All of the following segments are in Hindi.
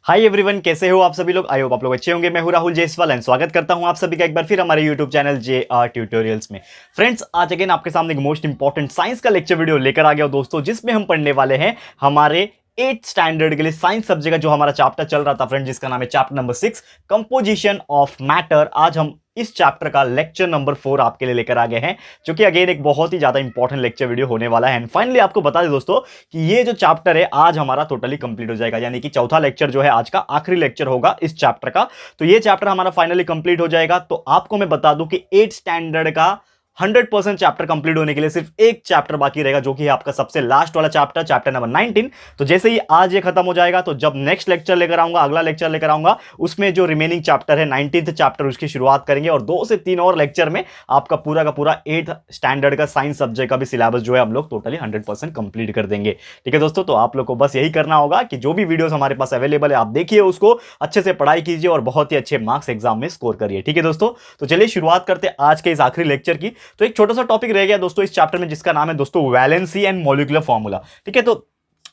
हाय एवरीवन, कैसे हो आप सभी लोग। आई होप आप लोग अच्छे होंगे। मैं हूं राहुल जायसवाल एंड स्वागत करता हूं आप सभी का एक बार फिर हमारे यूट्यूब चैनल JR ट्यूटोरियल्स में। फ्रेंड्स, आज अगेन आपके सामने एक मोस्ट इंपॉर्टेंट साइंस का लेक्चर वीडियो लेकर आ गया हूं दोस्तों, जिसमें हम पढ़ने वाले हैं हमारे 8th स्टैंडर्ड के लिए साइंस सब्जेक्ट का जो हमारा चैप्टर चल रहा था फ्रेंड्स, जिसका नाम है chapter number 6 composition of matter. आज हम इस चैप्टर का लेक्चर नंबर 4 आपके लिए लेकर आ गए हैं, जो कि अगेन एक बहुत ही ज्यादा इंपॉर्टेंट लेक्चर वीडियो होने वाला है। एंड फाइनली आपको बता दें दोस्तों कि ये जो चैप्टर है आज हमारा टोटली कंप्लीट हो जाएगा, यानी कि चौथा लेक्चर जो है आज का आखिरी लेक्चर होगा इस चैप्टर का। तो ये चैप्टर हमारा फाइनली कंप्लीट हो जाएगा। तो आपको मैं बता दूं कि 8th स्टैंडर्ड का 100% चैप्टर कंप्लीट होने के लिए सिर्फ एक चैप्टर बाकी रहेगा, जो कि है आपका सबसे लास्ट वाला चैप्टर, चैप्टर नंबर 19। तो जैसे ही आज ये खत्म हो जाएगा, तो जब नेक्स्ट लेक्चर लेकर आऊंगा, अगला लेक्चर लेकर आऊंगा, उसमें जो रिमेनिंग चैप्टर है 19th चैप्टर, उसकी शुरुआत करेंगे। और 2 से 3 और लेक्चर में आपका पूरा का पूरा 8th स्टैंडर्ड का साइंस सब्जेक्ट का भी सिलेबस जो है हम लोग टोटली 100% कंप्लीट कर देंगे। ठीक है दोस्तों, तो आप लोग को बस यही करना होगा कि जो भी वीडियोस हमारे पास अवेलेबल है आप देखिए, उसको अच्छे से पढ़ाई कीजिए और बहुत ही अच्छे मार्क्स एग्जाम में स्कोर करिए। ठीक है दोस्तों, तो चलिए शुरुआत करते हैं आज के इस आखिरी लेक्चर की। तो एक छोटा सा टॉपिक रह गया दोस्तों इस चैप्टर में, जिसका नाम है दोस्तों वैलेंसी एंड मॉलिक्यूलर फॉर्मूला। ठीक है, तो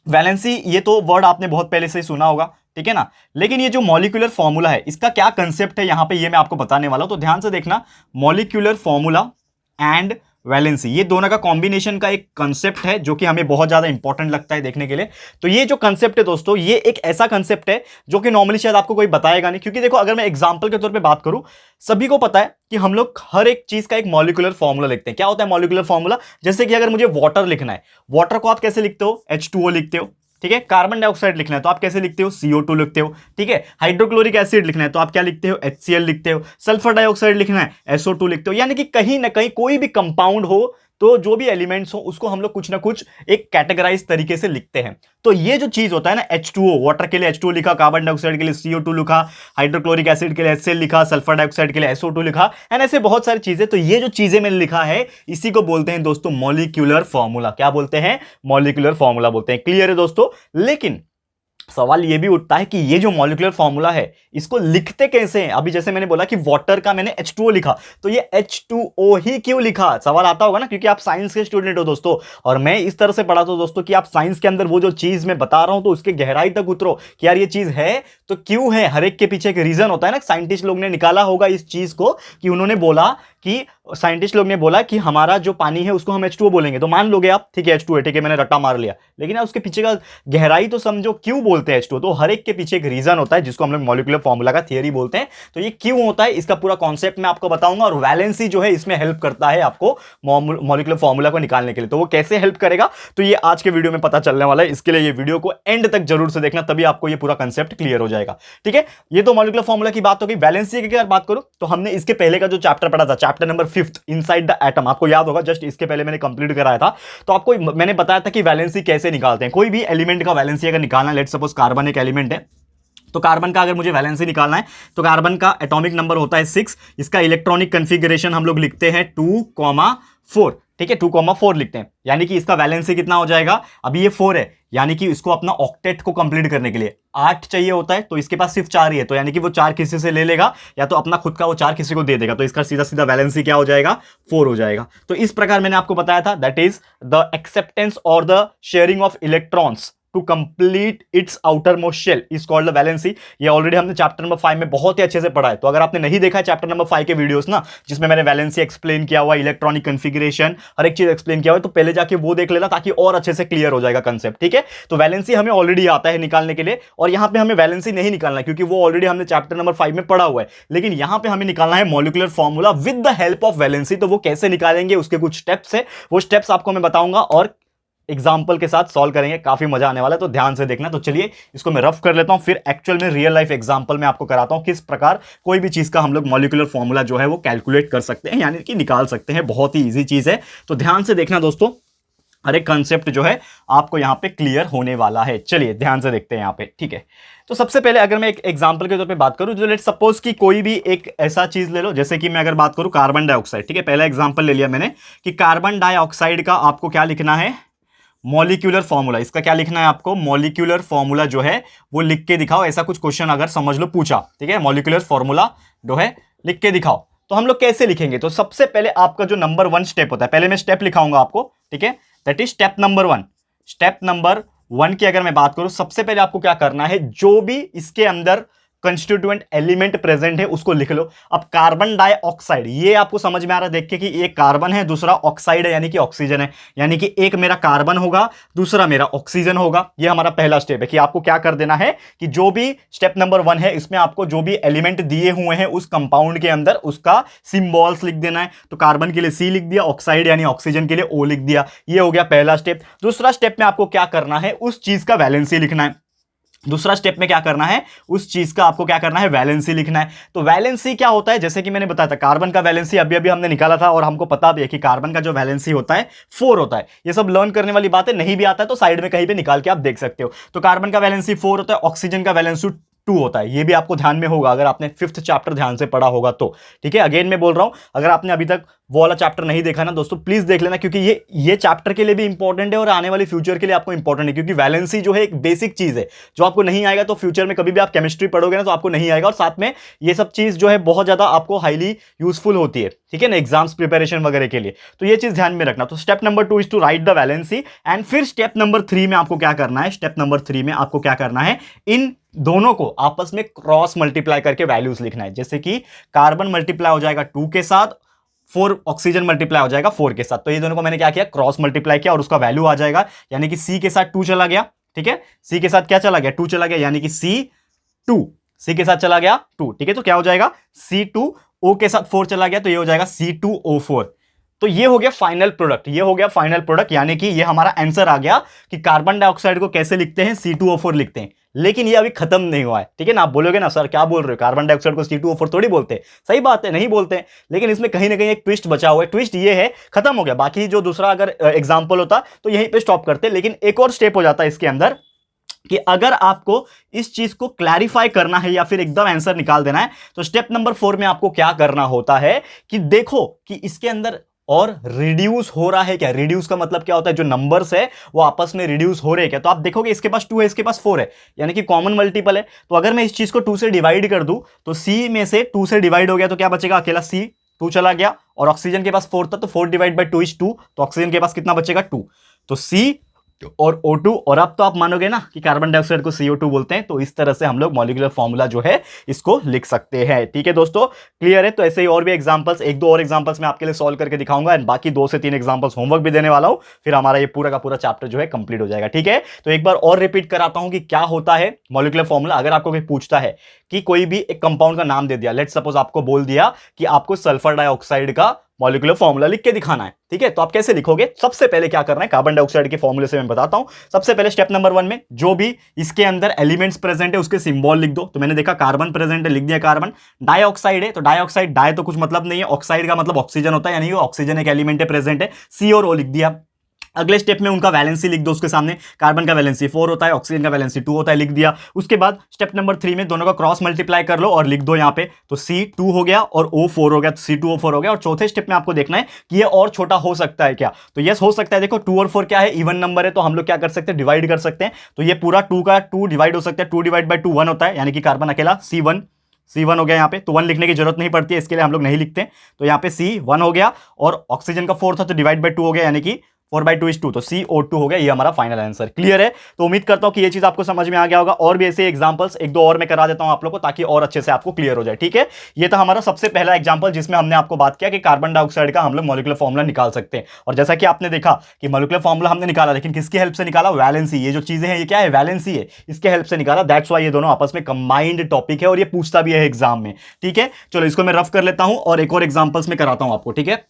वैलेंसी ये तो वर्ड आपने बहुत पहले से ही सुना होगा, ठीक है ना। लेकिन ये जो मॉलिक्यूलर फॉर्मूला है, इसका क्या कंसेप्ट है यहां पे, ये मैं आपको बताने वाला हूं। तो ध्यान से देखना, मॉलिक्यूलर फॉर्मूला एंड वैलेंसी, ये दोनों का कॉम्बिनेशन का एक कंसेप्ट है जो कि हमें बहुत ज्यादा इंपॉर्टेंट लगता है देखने के लिए। तो ये जो कंसेप्ट है दोस्तों, ये एक ऐसा कंसेप्ट है जो कि नॉर्मली शायद आपको कोई बताएगा नहीं, क्योंकि देखो अगर मैं एग्जांपल के तौर पे बात करूं, सभी को पता है कि हम लोग हर एक चीज का एक मॉलिक्यूलर फॉर्मूला लिखते हैं। क्या होता है मॉलिक्यूलर फॉर्मूला? जैसे कि अगर मुझे वाटर लिखना है, वाटर को आप कैसे लिखते हो? H2O लिखते हो। ठीक है, कार्बन डाइऑक्साइड लिखना है तो आप कैसे लिखते हो? CO2 लिखते हो। ठीक है, हाइड्रोक्लोरिक एसिड लिखना है तो आप क्या लिखते हो? HCl लिखते हो। सल्फर डाइऑक्साइड लिखना है, SO2 लिखते हो। यानी कि कहीं ना कहीं कोई भी कंपाउंड हो, तो जो भी एलिमेंट्स हो, उसको हम लोग कुछ ना कुछ एक कैटेगराइज तरीके से लिखते हैं। तो ये जो चीज होता है ना, H2O, वाटर के लिए H2O लिखा, कार्बन डाइऑक्साइड के लिए CO2 लिखा, हाइड्रोक्लोरिक एसिड के लिए HCl लिखा, सल्फर डाइऑक्साइड के लिए SO2 लिखा, एंड ऐसे बहुत सारी चीजें। तो ये जो चीजें मैंने लिखा है, इसी को बोलते हैं दोस्तों मॉलिक्यूलर फॉर्मूला। क्या बोलते हैं? मॉलिक्यूलर फॉर्मूला बोलते हैं। क्लियर है दोस्तों? लेकिन सवाल यह भी उठता है कि ये जो मॉलिक्यूलर फॉर्मूला है, इसको लिखते कैसे हैं? अभी जैसे मैंने बोला कि वाटर का मैंने H2O लिखा, तो ये H2O ही क्यों लिखा? सवाल आता होगा ना, क्योंकि आप साइंस के स्टूडेंट हो दोस्तों, और मैं इस तरह से पढ़ाता हूं दोस्तों कि आप साइंस के अंदर वो जो चीज मैं बता रहा हूं, तो उसके गहराई तक उतरो कि यार ये चीज है तो क्यों है। हर एक के पीछे एक रीजन होता है ना। साइंटिस्ट लोग ने निकाला होगा इस चीज को, कि उन्होंने बोला कि साइंटिस्ट लोग ने बोला कि हमारा जो पानी है उसको हम H2O बोलेंगे, तो मान लोगे आप, ठीक है H2O है, ठीक है मैंने रट्टा मार लिया। लेकिन उसके पीछे का गहराई तो समझो, क्यों बोलते हैं H2O। तो हर एक के पीछे एक रीजन होता है, जिसको हम लोग मॉलिक्यूलर फॉर्मूला का थियरी बोलते हैं। तो ये क्यों होता है, इसका पूरा कॉन्सेप्ट मैं आपको बताऊंगा। और वैलेंसी जो है इसमें हेल्प करता है आपको मॉलिक्यूलर फॉर्मूला को निकालने के लिए। तो वो कैसे हेल्प करेगा, तो ये आज के वीडियो में पता चलने वाला है। इसके लिए ये वीडियो को एंड तक जरूर से देखना, तभी आपको ये पूरा कंसेप्ट क्लियर हो जाएगा। ठीक है, ये तो मॉलिक्यूलर फॉर्मूला की बात हो गई। वैलेंसी की अगर बात करूं, तो हमने इसके पहले का जो चैप्टर पढ़ा था, chapter number 5 inside the atom, आपको याद होगा, जस्ट इसके पहले मैंने कंप्लीट कराया था। तो आपको मैंने बताया था कि वैलेंसी कैसे निकालते हैं। कोई भी एलिमेंट का वैलेंसी अगर निकालना है, लेट्स सपोज कार्बन एक एलिमेंट है, तो कार्बन का अगर मुझे वैलेंसी निकालना है, तो कार्बन का एटॉमिक नंबर होता है 6, इसका इलेक्ट्रॉनिक कॉन्फ़िगरेशन हम लोग लिखते हैं 2,4। ठीक है, 2,4 लिखते हैं, यानी कि इसका वैलेंसी कितना हो जाएगा? अभी ये 4 है, यानी कि इसको अपना ऑक्टेट को कंप्लीट करने के लिए 8 चाहिए होता है, तो इसके पास सिर्फ 4 ही है, तो यानी कि वो 4 किसी से ले लेगा, या तो अपना खुद का वो 4 किसी को दे देगा। तो इसका सीधा सीधा वैलेंसी क्या हो जाएगा? 4 हो जाएगा। तो इस प्रकार मैंने आपको बताया था, दैट इज द एक्सेप्टेंस और the sharing of electrons to complete its outermost shell is called the valency. ये ऑलरेडी हमने चैप्टर नंबर 5 में बहुत ही अच्छे से पढ़ा है। तो अगर आपने नहीं देखा है चैप्टर नंबर 5 के वीडियोस ना, जिसमें मैंने वैलेंसी एक्सप्लेन किया हुआ, इलेक्ट्रॉनिक कॉन्फ़िगरेशन, हर एक चीज एक्सप्लेन किया हुआ है, तो पहले जाके वो देख लेना, ताकि और अच्छे से क्लियर हो जाएगा कंसेप्ट। ठीक है, तो वैलेंसी हमें ऑलरेडी आता है निकालने के लिए, और यहां पे हमें वैलेंसी नहीं निकालना, क्योंकि वो ऑलरेडी हमने चैप्टर नंबर 5 में पढ़ा हुआ है। लेकिन यहां पे हमें निकालना है molecular formula with the help of valency. तो वो कैसे निकालेंगे, उसके कुछ स्टेप्स है, वो स्टेप्स आपको मैं बताऊंगा और एग्जाम्पल के साथ सॉल्व करेंगे। काफी मजा आने वाला है, तो ध्यान से देखना। तो चलिए इसको मैं रफ कर लेता हूं, फिर एक्चुअल में रियल लाइफ एग्जाम्पल में आपको कराता हूं किस प्रकार कोई भी चीज का हम लोग मॉलिक्यूलर फॉर्मूला जो है वो कैलकुलेट कर सकते हैं, यानी कि निकाल सकते हैं। बहुत ही इजी चीज है, तो ध्यान से देखना दोस्तों। हर एक कंसेप्ट जो है आपको यहां पे क्लियर होने वाला है। चलिए ध्यान से देखते हैं यहां पे। ठीक है, तो सबसे पहले अगर मैं एक एग्जांपल के तौर पे बात करूं, जो लेट्स सपोज कि कोई भी एक ऐसा चीज ले लो, जैसे कि मैं अगर बात करूं कार्बन डाइऑक्साइड। ठीक है, पहला एग्जांपल ले लिया मैंने कि कार्बन डाइऑक्साइड का आपको क्या लिखना है? Molecular formula. इसका क्या लिखना है आपको? मॉलिक्यूलर फॉर्मूला जो है वो लिख के दिखाओ। ऐसा कुछ क्वेश्चन अगर समझ लो पूछा, ठीक है, मॉलिक्यूलर फॉर्मूला जो है लिख के दिखाओ, तो हम लोग कैसे लिखेंगे? तो सबसे पहले आपका जो नंबर 1 स्टेप होता है, पहले मैं स्टेप लिखाऊंगा आपको, ठीक है, that is step number 1। Step number one की अगर मैं बात करूं, सबसे पहले आपको क्या करना है, जो भी इसके अंदर कंस्टिट्यूएंट एलिमेंट प्रेजेंट है उसको लिख लो। अब कार्बन डाइऑक्साइड, ये आपको समझ में आ रहा है देख के कि एक कार्बन है, दूसरा ऑक्साइड है यानी कि ऑक्सीजन है, यानी कि एक मेरा कार्बन होगा, दूसरा मेरा ऑक्सीजन होगा। ये हमारा पहला स्टेप है कि आपको क्या कर देना है कि जो भी स्टेप नंबर 1 है इसमें आपको जो भी एलिमेंट दिए हुए हैं उस कंपाउंड के अंदर उसका सिंबल्स लिख देना है। तो कार्बन के लिए सी लिख दिया, ऑक्साइड यानी ऑक्सीजन के लिए ओ लिख दिया। ये हो गया पहला स्टेप। दूसरा स्टेप में आपको क्या करना है, उस चीज का वैलेंसी लिखना है। दूसरा स्टेप में क्या करना है, उस चीज का आपको क्या करना है, वैलेंसी लिखना है। तो वैलेंसी क्या होता है, जैसे कि मैंने बताया था कार्बन का वैलेंसी अभी अभी हमने निकाला था और हमको पता भी है कि कार्बन का जो वैलेंसी होता है 4 होता है। ये सब लर्न करने वाली बातें, नहीं भी आता है तो साइड में कहीं पे निकाल के आप देख सकते हो। तो कार्बन का वैलेंसी 4 होता है, ऑक्सीजन का वैलेंसी 2 होता है। ये भी आपको ध्यान में होगा अगर आपने 5th चैप्टर ध्यान से पढ़ा होगा तो। ठीक है, अगेन मैं बोल रहा हूं, अगर आपने अभी तक वो वाला चैप्टर नहीं देखा ना दोस्तों, प्लीज देख लेना, क्योंकि ये चैप्टर के लिए भी इंपॉर्टेंट है और आने वाले फ्यूचर के लिए आपको इंपॉर्टेंट है। क्योंकि वैलेंसी जो है एक बेसिक चीज है, जो आपको नहीं आएगा तो फ्यूचर में कभी भी आप केमिस्ट्री पढ़ोगे ना तो आपको नहीं आएगा, और साथ में ये सब चीज जो है बहुत ज्यादा आपको हाईली यूजफुल होती है। ठीक है ना, एग्जाम्स प्रिपरेशन वगैरह के लिए। तो ये चीज ध्यान में रखना। तो step number 2 is to write the valency. And फिर स्टेप नंबर 3 में आपको क्या करना है, स्टेप नंबर 3 में आपको क्या करना है, इन दोनों को आपस में क्रॉस मल्टीप्लाई करके वैल्यूज लिखना है। जैसे कि कार्बन मल्टीप्लाई हो जाएगा 2 के साथ, 4 ऑक्सीजन मल्टीप्लाई हो जाएगा 4 के साथ। तो ये दोनों को मैंने क्या किया, क्रॉस मल्टीप्लाई किया और उसका वैल्यू आ जाएगा, यानी कि सी के साथ 2 चला गया। ठीक है, सी के साथ क्या चला गया, 2 चला गया, यानी कि C2, सी के साथ चला गया 2। ठीक है, तो क्या हो जाएगा, C2O के साथ 4 चला गया तो ये हो जाएगा C2O4। तो ये हो गया फाइनल प्रोडक्ट, ये हो गया फाइनल प्रोडक्ट, यानी कि ये हमारा आंसर आ गया कि कार्बन डाइऑक्साइड को कैसे लिखते हैं, C2O4 लिखते हैं। लेकिन ये अभी खत्म नहीं हुआ है। ठीक है ना, आप बोलोगे ना सर क्या बोल रहे हो, कार्बन डाइऑक्साइड को C2O4 थोड़ी बोलते हैं। सही बात है, नहीं बोलते हैं, लेकिन इसमें कहीं ना कहीं एक ट्विस्ट बचा हुआ है। ट्विस्ट ये है, खत्म हो गया, बाकी जो दूसरा अगर एग्जाम्पल होता तो यहीं पे स्टॉप करते, लेकिन एक और स्टेप हो जाता है इसके अंदर कि अगर आपको इस चीज को क्लैरिफाई करना है या फिर एकदम आंसर निकाल देना है, तो स्टेप नंबर 4 में आपको क्या करना होता है कि देखो कि इसके अंदर और रिड्यूस हो रहा है क्या। रिड्यूस का मतलब क्या होता है, जो नंबर्स है वो आपस में रिड्यूस हो रहे हैं क्या। तो आप देखोगे इसके पास 2 है, इसके पास 4 है, यानी कि कॉमन मल्टीपल है। तो अगर मैं इस चीज को 2 से डिवाइड कर दूं तो C में से 2 से डिवाइड हो गया तो क्या बचेगा, अकेला C, 2 चला गया, और ऑक्सीजन के पास 4 था तो 4 डिवाइड बाई 2 इज 2, तो ऑक्सीजन के पास कितना बचेगा, 2। तो C और O2, और अब तो आप मानोगे ना कि कार्बन डाइऑक्साइड को CO2 बोलते हैं। तो इस तरह से हम लोग मॉलिक्यूलर फॉर्मूला जो है इसको लिख सकते हैं। ठीक है दोस्तों, क्लियर है। तो ऐसे ही और भी एग्जांपल्स, 1-2 और एग्जांपल्स मैं आपके लिए सॉल्व करके दिखाऊंगा, एंड बाकी 2 से 3 एग्जांपल्स होमवर्क भी देने वाला हूं, फिर हमारा ये पूरा का पूरा चैप्टर जो है कंप्लीट हो जाएगा। ठीक है, तो एक बार और रिपीट कराता हूं कि क्या होता है मॉलिक्यूलर फॉर्मूला। अगर आपको कोई पूछता है कि कोई भी एक कंपाउंड का नाम दे दिया, लेट्स सपोज आपको बोल दिया कि आपको सल्फर डाइऑक्साइड का मॉलिक्यूलर फॉर्मूला लिख के दिखाना है। ठीक है, तो आप कैसे लिखोगे, सबसे पहले क्या करना है, कार्बन डाइऑक्साइड के फॉर्मूले से मैं बताता हूं। सबसे पहले स्टेप नंबर 1 में जो भी इसके अंदर एलिमेंट्स प्रेजेंट है उसके सिंबल लिख दो। तो मैंने देखा कार्बन प्रेजेंट है, लिख दिया कार्बन। डाइऑक्साइड है तो डाइऑक्साइड, डाई तो कुछ मतलब नहीं है, ऑक्साइड का मतलब ऑक्सीजन होता है, यानी ऑक्सीजन एक एलिमेंट है प्रेजेंट है, C और O लिख दिया। अगले स्टेप में उनका वैलेंसी लिख दो उसके सामने, कार्बन का वैलेंसी 4 होता है, ऑक्सीजन का वैलेंसी 2 होता है, लिख दिया। उसके बाद स्टेप नंबर 3 में दोनों का क्रॉस मल्टीप्लाई कर लो और लिख दो यहां पे, तो C2 हो गया और O4 हो गया, तो C2O4 हो गया। और चौथे स्टेप में आपको देखना है कि ये और छोटा हो सकता है क्या। तो यस हो सकता है, देखो 2 और 4 क्या है, इवन नंबर है, तो हम लोग क्या कर सकते हैं, डिवाइड कर सकते हैं। तो ये पूरा 2 का 2 डिवाइड हो सकता है, 2 डिवाइड बाई 2 1 होता है, यानी कि कार्बन अकेला C1 हो गया यहाँ पे। तो 1 लिखने की जरूरत नहीं पड़ती है, इसके लिए हम लोग नहीं लिखते। तो यहाँ पे C1 हो गया, और ऑक्सीजन का 4 था तो डिवाइड बाई 2 हो गया, यानी कि 4/2 इज 2, तो CO2 हो गया। ये हमारा फाइनल आंसर। क्लियर है, तो उम्मीद करता हूं कि ये चीज आपको समझ में आ गया होगा। और भी ऐसे एग्जांपल्स 1-2 और मैं करा देता हूं आप लोगों को, ताकि और अच्छे से आपको क्लियर हो जाए। ठीक है, ये था हमारा सबसे पहला एग्जांपल जिसमें हमने आपको बात किया कि कार्बन डाइऑक्साइड का हम लोग मॉलिक्यूलर फॉर्मूला निकाल सकते हैं। और जैसा कि आपने देखा कि मॉलिक्यूलर फॉर्मूला हमने निकाला, लेकिन किसकी हेल्प से निकाला, वैलेंसी। ये जो चीजें हैं ये क्या है, वैलेंसी है, इसके हेल्प से निकाला। दैट्स वाई ये दोनों आपस में कंबाइंड टॉपिक है और ये पूछता भी है एग्जाम में। ठीक है, चलो इसको मैं रफ कर लेता हूं और एक और एग्जांपल्स में कराता हूं आपको। ठीक है,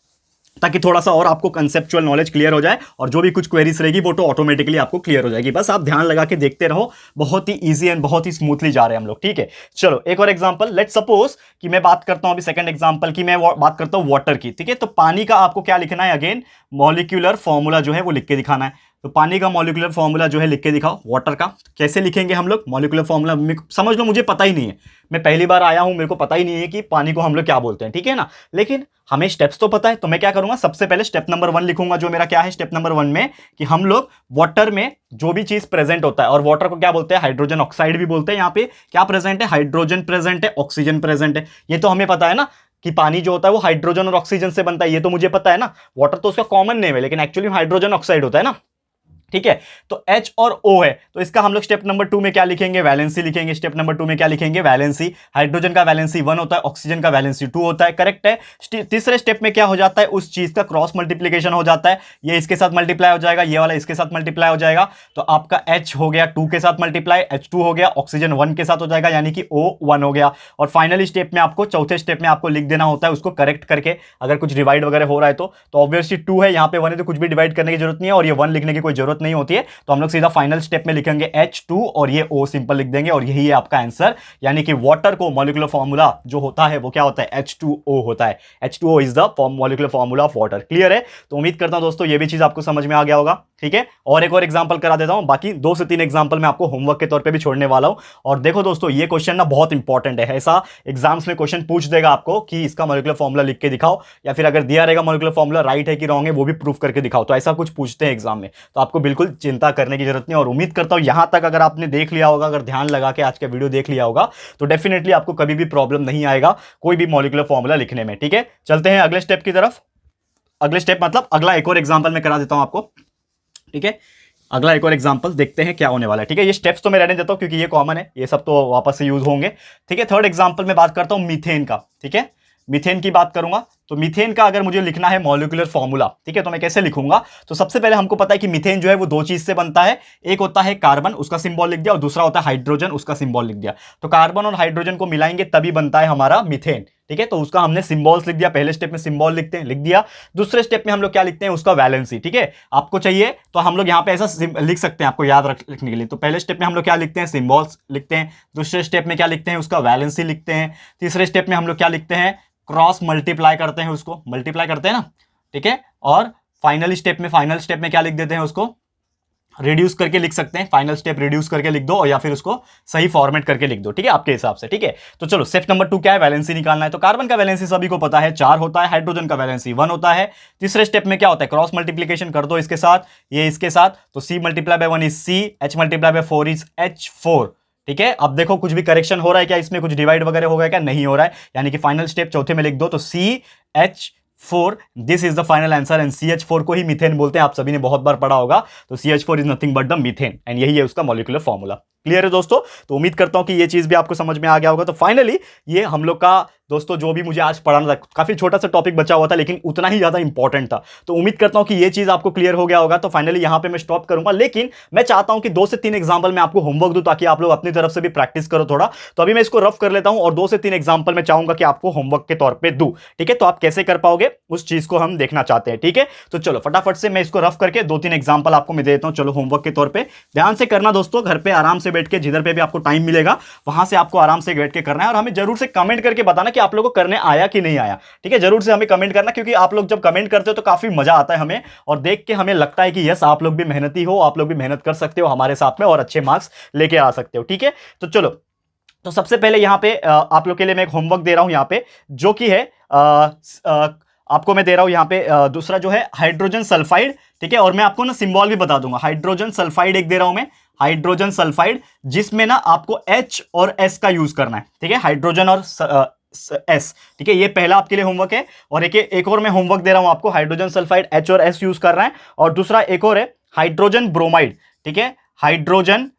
ताकि थोड़ा सा और आपको कंसेप्चुअल नॉलेज क्लियर हो जाए, और जो भी कुछ क्वेरीज रहेगी वो तो ऑटोमेटिकली आपको क्लियर हो जाएगी। बस आप ध्यान लगा के देखते रहो, बहुत ही इजी एंड बहुत ही स्मूथली जा रहे हैं हम लोग। ठीक है, चलो एक और एग्जांपल। लेट्स सपोज कि मैं बात करता हूं अभी सेकंड एग्जांपल की, मैं बात करता हूं वाटर की। ठीक है, तो पानी का आपको क्या लिखना है, अगेन मॉलिक्यूलर फॉर्मूला जो है वो लिख के दिखाना है। तो पानी का मॉलिक्यूलर फॉर्मूला जो है लिख के दिखाओ। वाटर का कैसे लिखेंगे हम लोग मॉलिक्यूलर फॉर्मूला, समझ लो मुझे पता ही नहीं है, मैं पहली बार आया हूं, मेरे को पता ही नहीं है कि पानी को हम लोग क्या बोलते हैं। ठीक है ना, लेकिन हमें स्टेप्स तो पता है। तो मैं क्या करूंगा, सबसे पहले स्टेप नंबर 1 लिखूंगा, जो मेरा क्या है स्टेप नंबर 1 में, कि हम लोग वाटर में जो भी चीज प्रेजेंट होता है, और वाटर को क्या बोलते हैं, हाइड्रोजन ऑक्साइड भी बोलते हैं। यहाँ पे क्या प्रेजेंट है, हाइड्रोजन प्रेजेंट है, ऑक्सीजन प्रेजेंट है। ये तो हमें पता है ना कि पानी जो होता है वो हाइड्रोजन और ऑक्सीजन से बनता है, ये तो मुझे पता है ना। वाटर तो उसका कॉमन नेम है, लेकिन एक्चुअली हाइड्रोजन ऑक्साइड होता है ना। ठीक है। तो H और O है, तो इसका हम लोग स्टेप नंबर 2 में क्या लिखेंगे, वैलेंसी लिखेंगे। स्टेप नंबर 2 में क्या लिखेंगे, वैलेंसी। हाइड्रोजन का वैलेंसी 1 होता है, ऑक्सीजन का वैलेंसी 2 होता है, करेक्ट है। तीसरे स्टेप में क्या हो जाता है, उस चीज का क्रॉस मल्टीप्लीकेशन हो जाता है, ये इसके साथ मल्टीप्लाई हो जाएगा, ये वाला इसके साथ मल्टीप्लाई हो जाएगा, तो आपका H हो गया 2 के साथ मल्टीप्लाई, H2 हो गया, ऑक्सीजन 1 के साथ हो जाएगा, यानी कि O 1 हो गया। और फाइनली स्टेप में आपको, चौथे स्टेप में आपको लिख देना होता है उसको करेक्ट करके, अगर कुछ डिवाइड वगैरह हो रहा है तो ऑब्वियसली 2 है, यहाँ पे 1 है, तो कुछ भी डिवाइड करने की जरूरत नहीं है, और ये 1 लिखने की कोई जरूरत नहीं होती है। तो हम लोग सीधा फाइनल स्टेप में लिखेंगे H2 और ये O सिंपल लिख देंगे, और यही है आपका आंसर। यानी कि वाटर को मॉलिक्यूलर फॉर्मूला जो होता है वो क्या होता है, H2O होता है। H2O is the molecular formula of water. Clear है। तो उम्मीद करता हूं दोस्तों ये भी चीज आपको समझ में आ गया होगा। ठीक है, और एक और एग्जांपल करा देता हूं, बाकी 2 से 3 एग्जांपल मैं आपको होमवर्क के तौर पे भी छोड़ने वाला हूं। और देखो दोस्तों, ये क्वेश्चन ना बहुत इंपॉर्टेंट है, ऐसा एग्जाम्स में क्वेश्चन पूछ देगा आपको कि इसका मॉलिक्यूलर फॉर्मूला लिख के दिखाओ, या फिर अगर दिया रहेगा मॉलिक्यूलर फॉर्मूला राइट है कि रॉन्ग है वो भी प्रूफ करके दिखाओ, तो ऐसा कुछ पूछते हैं एग्जाम में। तो आपको बिल्कुल चिंता करने की जरूरत नहीं, और उम्मीद करता हूं यहां तक अगर आपने देख लिया होगा, अगर ध्यान लगा के आज का वीडियो देख लिया होगा, तो डेफिनेटली आपको कभी भी प्रॉब्लम नहीं आएगा कोई भी मॉलिक्यूलर फॉर्मूला लिखने में। ठीक है, चलते हैं अगले स्टेप की तरफ। अगले स्टेप मतलब अगला एक और एग्जांपल मैं करा देता हूं आपको। ठीक है, अगला एक और एग्जांपल देखते हैं क्या होने वाला है। ठीक है, ये स्टेप्स तो मैं रहने देता हूं क्योंकि ये कॉमन है, ये सब तो वापस से यूज होंगे। ठीक है, थर्ड एग्जांपल में बात करता हूं मीथेन का। ठीक है, मीथेन की बात करूंगा, तो मीथेन का अगर मुझे लिखना है मॉलिक्यूलर फॉर्मूला, ठीक है, तो मैं कैसे लिखूंगा। तो सबसे पहले हमको पता है कि मीथेन जो है वो 2 चीज से बनता है, एक होता है कार्बन, उसका सिंबल लिख दिया, और दूसरा होता है हाइड्रोजन, उसका सिंबल लिख दिया। तो कार्बन और हाइड्रोजन को मिलाएंगे तभी बनता है हमारा मीथेन। ठीक है, तो उसका हमने सिंबल्स लिख दिया, पहले स्टेप में सिंबल लिखते हैं, लिख दिया। दूसरे स्टेप में हम लोग क्या लिखते हैं, उसका वैलेंसी। ठीक है, आपको चाहिए तो हम लोग यहां पे ऐसा लिख सकते हैं आपको याद रखने के लिए। तो पहले स्टेप में हम लोग क्या लिखते हैं, सिंबल्स लिखते हैं। दूसरे स्टेप में क्या लिखते हैं, उसका वैलेंसी लिखते हैं। तीसरे स्टेप में हम लोग क्या लिखते हैं, क्रॉस मल्टीप्लाई करते हैं, उसको मल्टीप्लाई करते हैं ना। ठीक है, और फाइनल स्टेप में क्या लिख देते हैं, उसको रिड्यूस करके लिख सकते हैं। फाइनल स्टेप रिड्यूस करके लिख दो, और या फिर उसको सही फॉर्मेट करके लिख दो। ठीक है, आपके हिसाब से। ठीक है, तो चलो स्टेप नंबर 2 क्या है, वैलेंसी निकालना है। तो कार्बन का वैलेंसी सभी को पता है 4 होता है, हाइड्रोजन का वैलेंसी 1 होता है। तीसरे स्टेप में क्या होता है, क्रॉस मल्टीप्लीकेशन कर दो इसके साथ, ये इसके साथ, तो C multiply by 1 is C, H multiply by 4 is H4। ठीक है, अब देखो कुछ भी करेक्शन हो रहा है क्या, इसमें कुछ डिवाइड वगैरह हो गया क्या, नहीं हो रहा है, यानी कि फाइनल स्टेप चौथे में लिख दो, तो CH4, this is the final answer. And CH4 को ही मीथेन बोलते हैं, आप सभी ने बहुत बार पढ़ा होगा। तो CH4 is nothing but the methane, and यही है उसका मॉलिक्यूलर फॉर्मूला। क्लियर है दोस्तों, तो उम्मीद करता हूं कि ये चीज भी आपको समझ में आ गया होगा। तो फाइनली ये हम लोग का दोस्तों जो भी मुझे आज पढ़ाना था, काफी छोटा सा टॉपिक बचा हुआ था लेकिन उतना ही ज्यादा इंपॉर्टेंट था, तो उम्मीद करता हूं कि ये चीज आपको क्लियर हो गया होगा। तो फाइनली यहां पे मैं स्टॉप करूंगा, लेकिन मैं चाहता हूं कि 2 से 3 एग्जांपल मैं आपको होमवर्क दूं, ताकि आप लोग अपनी तरफ से भी प्रैक्टिस करो थोड़ा। तो अभी मैं इसको रफ कर लेता हूं, और 2 से 3 एग्जांपल मैं चाहूंगा कि आपको होमवर्क के तौर पर दूं। ठीक है, तो आप कैसे कर पाओगे उस चीज को हम देखना चाहते हैं। ठीक है, तो चलो फटाफट से मैं इसको रफ करके 2-3 एग्जांपल आपको मैं दे देता हूं। चलो होमवर्क के तौर पे ध्यान से करना दोस्तों, घर पे आराम से बैठ के, जिधर पे भी आपको टाइम मिलेगा वहां से आपको आराम से बैठ के करना है, और हमें जरूर से कमेंट करके बताना कि आप लोगों को करने आया कि नहीं आया। ठीक है, जरूर से हमें कमेंट करना, क्योंकि आप लोग जब कमेंट करते हो तो काफी मजा आता है हमें, और देख के हमें लगता है कि यस आप लोग भी मेहनती हो, आप लोग भी मेहनत कर सकते हो हमारे साथ में, और अच्छे मार्क्स लेके आ सकते हो। ठीक है, तो चलो, तो सबसे पहले यहां पे आप लोग के लिए मैं एक होमवर्क दे रहा हूं यहां पे, जो कि है आपको मैं दे रहा हूं यहां पे दूसरा जो है हाइड्रोजन सल्फाइड। ठीक है, और मैं आपको ना सिंबल भी बता दूंगा। हाइड्रोजन सल्फाइड एक दे रहा हूं मैं, हाइड्रोजन सल्फाइड, जिसमें ना आपको H और S का यूज करना है। ठीक है, हाइड्रोजन और S। ठीक है, ये पहला आपके लिए होमवर्क है। और एक और मैं होमवर्क दे रहा हूं आपको, हाइड्रोजन सल्फाइड H और S यूज कर रहा है। और दूसरा एक और है हाइड्रोजन ब्रोमाइड। ठीक है, हाइड्रोजन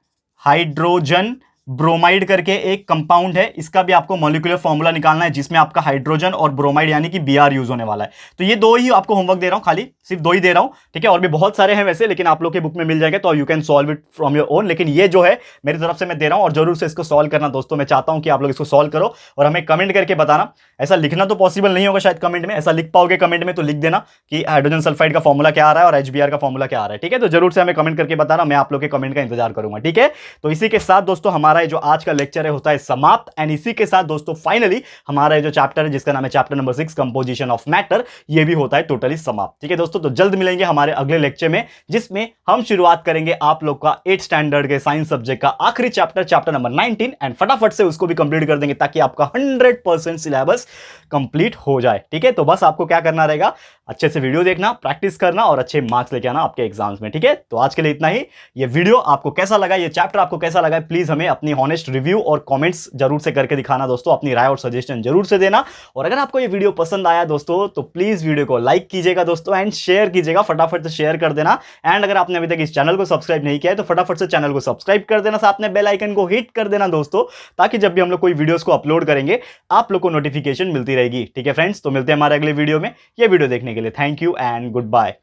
ब्रोमाइड करके एक कंपाउंड है, इसका भी आपको मॉलिक्यूलर फॉर्मूला निकालना है, जिसमें आपका हाइड्रोजन और ब्रोमाइड यानी कि Br यूज होने वाला है। तो ये 2 ही आपको होमवर्क दे रहा हूं, खाली सिर्फ 2 ही दे रहा हूं। ठीक है, और भी बहुत सारे हैं वैसे, लेकिन आप लोग के बुक में मिल जाएगा, तो you can solve it from your own. लेकिन ये जो है मेरी तरफ से मैं दे रहा हूं, और जरूर से इसको सॉल्व करना दोस्तों। मैं चाहता हूं कि आप लोग इसको सॉल्व करो और हमें कमेंट करके बताना। ऐसा लिखना तो पॉसिबल नहीं होगा शायद कमेंट में, ऐसा लिख पाओगे कमेंट में तो लिख देना कि हाइड्रोजन सल्फाइड का फॉर्मूला क्या आ रहा है और HBr का फॉर्मूला क्या आ रहा है। ठीक है, तो जरूर से हमें कमेंट करके बताना, मैं आप लोग के कमेंट का इंतजार करूंगा। ठीक है, तो इसी के साथ दोस्तों हमारा जो आज का लेक्चर है होता है समाप्त। एंड इसी के साथ दोस्तों फाइनली हमारा जो चैप्टर है, जिसका नाम है chapter number 6 composition of matter, ये भी होता है टोटली समाप्त। ठीक है दोस्तों, तो जल्द मिलेंगे हमारे अगले लेक्चर में, जिसमें हम शुरुआत करेंगे आप लोग का 8th स्टैंडर्ड के साइंस सब्जेक्ट का आखिरी चैप्टर नंबर 19, एंड फटाफट से उसको भी कंप्लीट कर देंगे, ताकि आपका 100% सिलेबस कंप्लीट हो जाए। ठीक है, तो बस आपको क्या करना रहेगा, अच्छे से वीडियो देखना, प्रैक्टिस करना, और अच्छे मार्क्स लेके आना आपके एग्जाम्स में। ठीक है, तो आज के लिए इतना ही। ये वीडियो आपको कैसा लगा, ये चैप्टर आपको कैसा लगा, प्लीज हमें अपनी अपनी हॉनेस्ट रिव्यू और कमेंट्स जरूर से करके दिखाना दोस्तों, अपनी राय और सजेशन जरूर से देना। और अगर आपको ये वीडियो पसंद आया दोस्तों तो प्लीज वीडियो को लाइक कीजिएगा दोस्तों एंड शेयर कीजिएगा, फटाफट से शेयर कर देना। एंड अगर आपने अभी तक इस चैनल को सब्सक्राइब नहीं किया है तो फटाफट से चैनल को सब्सक्राइब कर देना, साथ में बेल आइकन को हिट कर देना दोस्तों, ताकि जब भी हम लोग कोई वीडियोस को अपलोड करेंगे आप लोग को नोटिफिकेशन मिलती रहेगी। ठीक है फ्रेंड्स, तो मिलते हैं हमारे अगले वीडियो में। ये वीडियो देखने के लिए thank you and good bye.